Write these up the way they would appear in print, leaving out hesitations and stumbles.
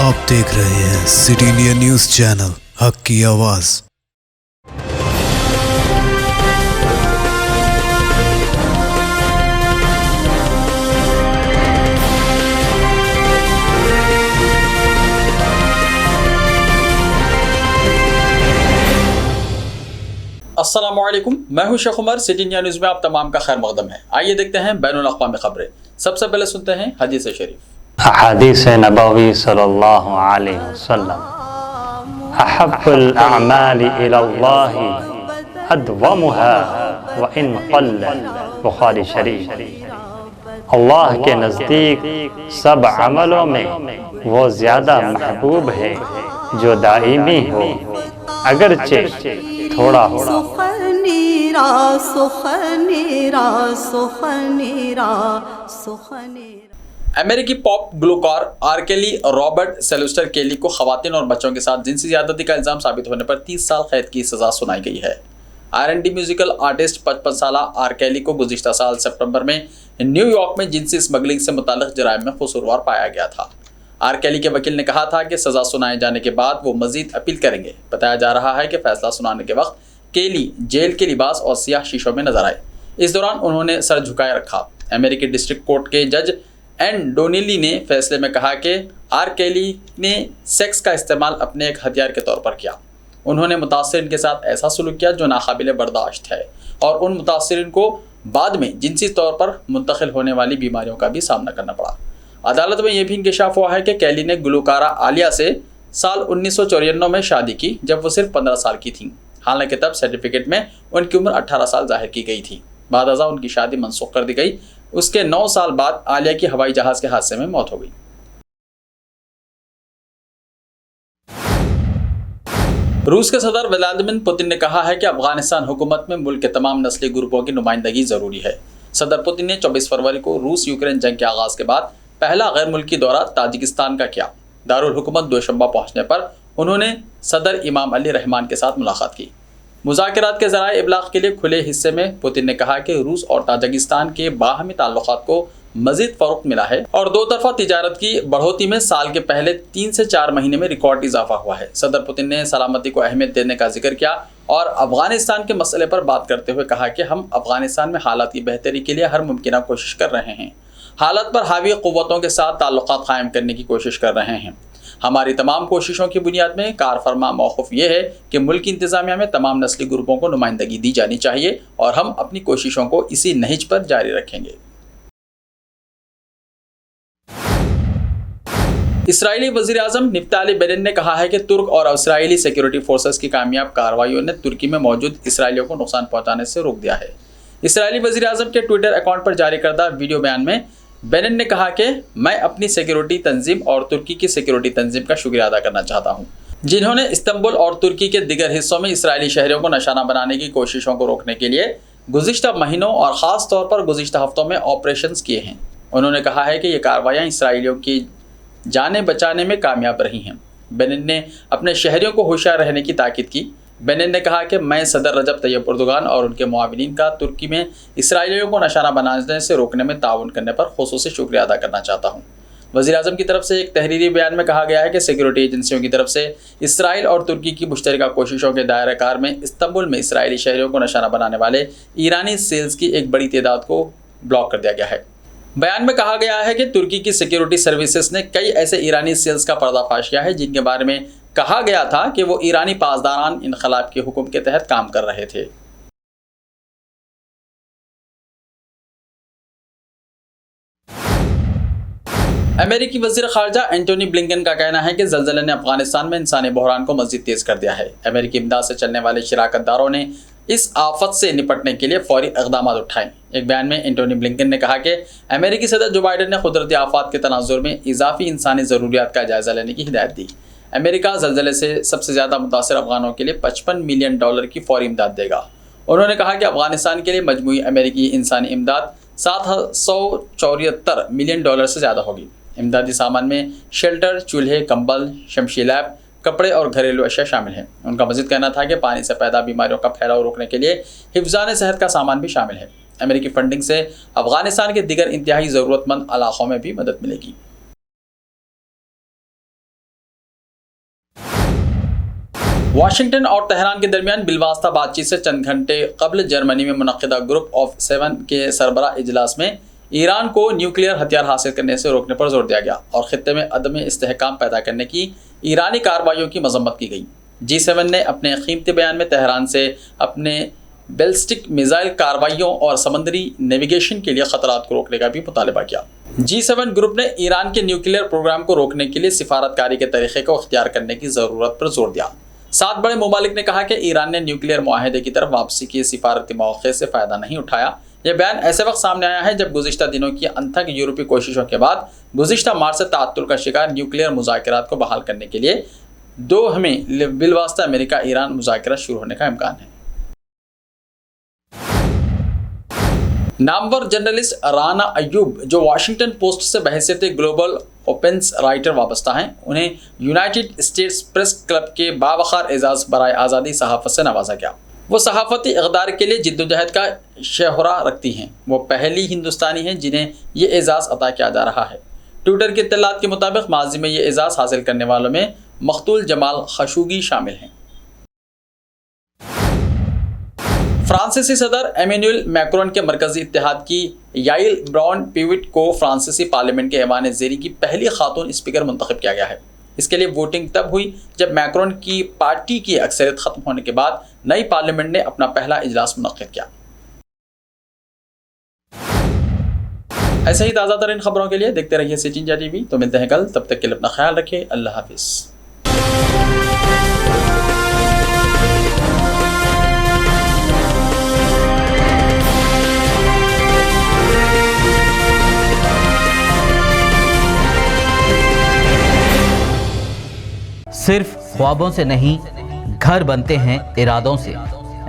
आप देख रहे हैं सिटी इंडिया न्यूज़ चैनल हक की आवाज़। अस्सलामुअलैकुम, मैं हूं Sheikh Umar. City India News में आप तमाम का खैर मकदम है। आइए देखते हैं बैनुल अक़वामी खबरें। सबसे पहले सुनते हैं हदीस शरीफ। हदीस नबवी सल्लल्लाहु अलैहि वसल्लम, अहब्बुल अअमालि इलल्लाहि अदवमुहा व इन क़ल्ल, बुखारी शरीफ। अल्लाह के नज़दीक सब अमलों में वो ज़्यादा महबूब है जो दाइमी हो, अगरचे थोड़ा हो। अमेरिकी पॉप ग्लूकार आर केली रॉबर्ट सेल्वेस्टर केली को खवातीन और बच्चों के साथ जिनसी ज़्यादती का इल्ज़ाम साबित होने पर 30 साल कैद की सज़ा सुनाई गई है। R&B म्यूजिकल आर्टिस्ट 55 साल आर केली को गुज़िश्ता साल सितंबर में न्यूयॉर्क में जिनसी स्मगलिंग से मुताल्लिक़ जराइम में कसूरवार पाया गया था। आर केली के वकील ने कहा था कि सज़ा सुनाए जाने के बाद वो मज़ीद अपील करेंगे। बताया जा रहा है कि फैसला सुनाने के वक्त केली जेल के लिबास और सियाह शीशों में नजर आए। इस दौरान उन्होंने सर झुकाए रखा। अमेरिकी डिस्ट्रिक्ट कोर्ट के जज एन डोनिली ने फैसले में कहा कि आर केली ने सेक्स का इस्तेमाल अपने एक हथियार के तौर पर किया। उन्होंने मुतासिरीन के साथ ऐसा सलूक किया जो नाकाबिले बर्दाश्त है और उन मुतासिरीन को बाद में जिनसी तौर पर मुंतकिल होने वाली बीमारियों का भी सामना करना पड़ा। अदालत में यह भी इंकशाफ हुआ है कि केली ने गुलकारा आलिया से साल 1994 में शादी की, जब वो सिर्फ 15 साल की थी। हालांकि तब सर्टिफिकेट में उनकी उम्र 18 साल जाहिर की गई थी। बाद अज़ा उनकी शादी मनसूख कर दी गई। उसके 9 साल बाद आलिया की हवाई जहाज़ के हादसे में मौत हो गई। रूस के सदर व्लादिमीर पुतिन ने कहा है कि अफगानिस्तान हुकूमत में मुल्क के तमाम नस्ली ग्रुपों की नुमाइंदगी ज़रूरी है। सदर पुतिन ने 24 फरवरी को रूस यूक्रेन जंग के आगाज़ के बाद पहला गैर मुल्की दौरा ताजिकिस्तान का किया। दारुल हुकूमत दोशंबा पहुँचने पर उन्होंने सदर इमाम अली रहमान के साथ मुलाकात की। मुज़ाकरात के ज़राए इब्लाग के लिए खुले हिस्से में पुतिन ने कहा कि रूस और ताजिकिस्तान के बाहमी ताल्लुकात को मज़ीद फ़रोग़ मिला है और दो तरफ़ा तिजारत की बढ़ोतरी में साल के पहले 3 से 4 महीने में रिकॉर्ड इजाफा हुआ है। सदर पुतिन ने सलामती को अहमियत देने का जिक्र किया और अफ़गानिस्तान के मसले पर बात करते हुए कहा कि हम अफ़गानिस्तान में हालात की बेहतरी के लिए हर मुमकिन कोशिश कर रहे हैं। हालात पर हावी क़ुव्वतों के साथ ताल्लुकात क़ायम करने की कोशिश कर रहे हैं। हमारी तमाम कोशिशों की बुनियाद में कारफरमा मौक़िफ़ ये है कि मुल्क की इंतज़ामिया में तमाम नस्ली ग्रुपों को नुमाइंदगी दी जानी चाहिए और हम अपनी कोशिशों को इसी नहिज पर जारी रखेंगे। इसराइली वज़ीर आज़म नफ्ताली बेनेट ने कहा है कि तुर्क और इसराइली सिक्योरिटी फोर्सेस की कामयाब कार्रवाइयों ने तुर्की में मौजूद इसराइलियों को नुकसान पहुँचाने से रोक दिया है। इसराइली वज़ीर आज़म के ट्विटर अकाउंट पर जारी करदा वीडियो बयान में बेनेट ने कहा कि मैं अपनी सिक्योरिटी तंजीम और तुर्की की सिक्योरिटी तंजीम का शुक्रिया अदा करना चाहता हूं, जिन्होंने इस्तांबुल और तुर्की के दिगर हिस्सों में इसराइली शहरियों को निशाना बनाने की कोशिशों को रोकने के लिए गुज़िश्ता महीनों और ख़ास तौर पर गुज़िश्ता हफ्तों में ऑपरेशंस किए हैं। उन्होंने कहा है कि ये कार्रवाइयाँ इसराइलियों की जानें बचाने में कामयाब रही हैं। बेनेट ने अपने शहरियों को होशियार रहने की ताकीद की। बेनेट ने कहा कि मैं सदर रजब तैयब अर्दोगान और उनके मुआविनीन का तुर्की में इसराइलियों को निशाना बनाने से रोकने में ताउन करने पर खुसूसी शुक्रिया अदा करना चाहता हूँ। वज़ीर आज़म की तरफ से एक तहरीरी बयान में कहा गया है कि सिक्योरिटी एजेंसियों की तरफ से इसराइल और तुर्की की मुश्तरका कोशिशों के दायरे कार में इस्तांबुल में इसराइली शहरियों को निशाना बनाने वाले ईरानी सेल्स की एक बड़ी तादाद को ब्लॉक कर दिया गया है। बयान में कहा गया है कि तुर्की की सिक्योरिटी सर्विसेज ने कई ऐसे ईरानी सेल्स का पर्दाफाश किया है जिनके बारे में कहा गया था कि वो ईरानी पासदारान इनकलाब के हुक्म के तहत काम कर रहे थे। अमेरिकी वज़ीर ख़ारजा एंटोनी ब्लिंकन का कहना है कि ज़लज़ले ने अफ़गानिस्तान में इंसानी बहरान को मज़ीद तेज़ कर दिया है। अमेरिकी इमदाद से चलने वाले शराकतदारों ने इस आफत से निपटने के लिए फौरी इक़दाम उठाए। एक बयान में एंटोनी ब्लिंकन ने कहा कि अमेरिकी सदर जो बाइडन ने कुदरती आफात के तनाज़ुर में इजाफी इंसानी ज़रूरियात का जायज़ा लेने की हिदायत दी। अमेरिका ज़लज़ले से सबसे ज़्यादा मुतासिर अफ़गानों के लिए $55 मिलियन की फ़ौरी इमदाद देगा। उन्होंने कहा कि अफ़गानिस्तान के लिए मजमूई अमेरिकी इंसानी इमदाद $774 मिलियन से ज़्यादा होगी। इमदादी सामान में शेल्टर, चूल्हे, कंबल, शमशी लैब, कपड़े और घरेलू अशिया शामिल हैं। उनका मज़ीद कहना था कि पानी से पैदा बीमारियों का फैलाव रोकने के लिए हिफ्ज़ान सेहत का सामान भी शामिल है। अमेरिकी फंडिंग से अफ़गानिस्तान के दिगर इंतहाई ज़रूरतमंद इलाक़ों में भी मदद मिलेगी। वाशिंगटन और तेहरान के दरमियान बिलवास्ता बातचीत से चंद घंटे कबल जर्मनी में मुनक्किदा ग्रुप ऑफ 7 के सरबरा इजलास में ईरान को न्यूक्लियर हथियार हासिल करने से रोकने पर जोर दिया गया और खित्ते में अदम इस्तेहकाम पैदा करने की ईरानी कार्रवाइयों की मजम्मत की गई। G7 ने अपने कीमती बयान में तेहरान से अपने बैलिस्टिक मिसाइल कार्रवाइयों और समंदरी नेविगेशन के लिए खतरात को रोकने का भी मुतालबा किया। G7 ग्रुप ने ईरान के न्यूक्लियर प्रोग्राम को रोकने के लिए सिफारतकारी के तरीके को इख्तियार करने की ज़रूरत पर जोर दिया। 7 बड़े ममालिक ने कहा कि ईरान ने न्यूक्लियर मुआहदे की तरफ वापसी के सिफारती मौके से फ़ायदा नहीं उठाया। यह बयान ऐसे वक्त सामने आया है जब गुज़िश्ता दिनों की अनथक यूरोपीय कोशिशों के बाद गुज़िश्ता मार्च से ताअत्तुल का शिकार न्यूक्लियर मुज़ाकरात को बहाल करने के लिए दोहा में बिलवास्ता अमेरिका ईरान मुज़ाकरात शुरू होने का इम्कान है। नामवर जर्नलिस्ट राना अय्यूब जो वाशिंगटन पोस्ट से बहैसियत ग्लोबल ओपन्स राइटर वाबस्ता हैं, उन्हें यूनाइटेड स्टेट्स प्रेस क्लब के बावखार एजाज़ बराए आज़ादी सहाफ़त से नवाजा गया। वो सहाफ़ती इक़दार के लिए जिद्दोजहद का शोहरा रखती हैं। वो पहली हिंदुस्तानी हैं जिन्हें ये एजाज़ अता किया जा रहा है। ट्विटर के इत्तलात के मुताबिक माजी में ये एजाज़ हासिल करने वालों में मख्तूल जमाल खशोगी शामिल हैं। फ्रांसीसी सदर एमेनुएल मैक्रोन के मरकजी इत्तेहाद की याइल ब्राउन पीविट को फ्रांसीसी पार्लियामेंट के ऐवान ज़ेरी की पहली खातून स्पीकर मुंतखब किया गया है। इसके लिए वोटिंग तब हुई जब मैक्रोन की पार्टी की अक्सरियत ख़त्म होने के बाद नई पार्लियामेंट ने अपना पहला इजलास मुनक्किद किया। ऐसे ही ताज़ा तरीन खबरों के लिए देखते रहिए सिटी इंडिया टीवी। तो मिलते हैं कल, तब तक के लिए अपना ख्याल रखिए। अल्लाह हाफिज़। सिर्फ ख्वाबों से नहीं, घर बनते हैं इरादों से।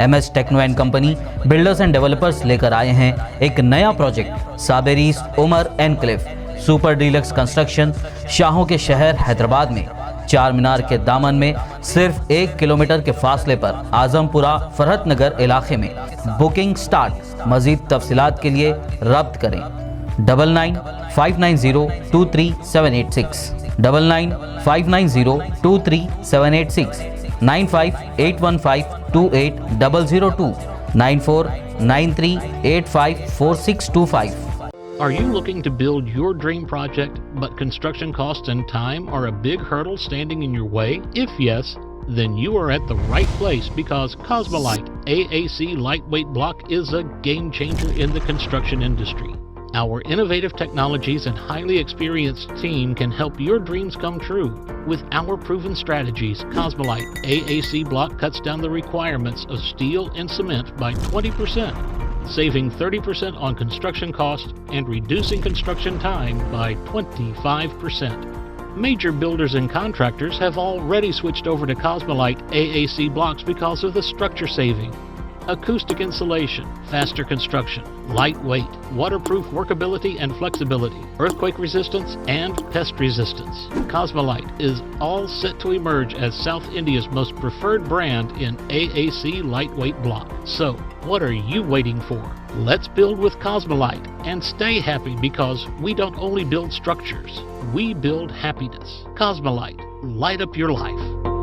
MS techno and company builders and developers लेकर आए हैं एक नया project Saberi's Umar enclave super deluxe construction. शाहों के शहर हैदराबाद में चार मीनार के दामन में सिर्फ 1 किलोमीटर के फासले पर आजमपुरा फरहत नगर इलाके में बुकिंग स्टार्ट। मजीद तफसीलात के लिए रब्त करें 9959023786 9959023786 9581528002 9493854625। Are you looking to build your dream project, but construction costs and time are a big hurdle standing in your way? If yes, then you are at the right place, because Cosmolite AAC lightweight block is a game changer in the construction industry. Our innovative technologies and highly experienced team can help your dreams come true. With our proven strategies, Cosmolite AAC block cuts down the requirements of steel and cement by 20%, saving 30% on construction cost and reducing construction time by 25%. Major builders and contractors have already switched over to Cosmolite AAC blocks because of the structure saving, acoustic insulation, faster construction, lightweight, waterproof workability and flexibility, earthquake resistance and pest resistance. Cosmolite is all set to emerge as South India's most preferred brand in AAC lightweight block. So, what are you waiting for? Let's build with Cosmolite and stay happy, because we don't only build structures, we build happiness. Cosmolite, light up your life.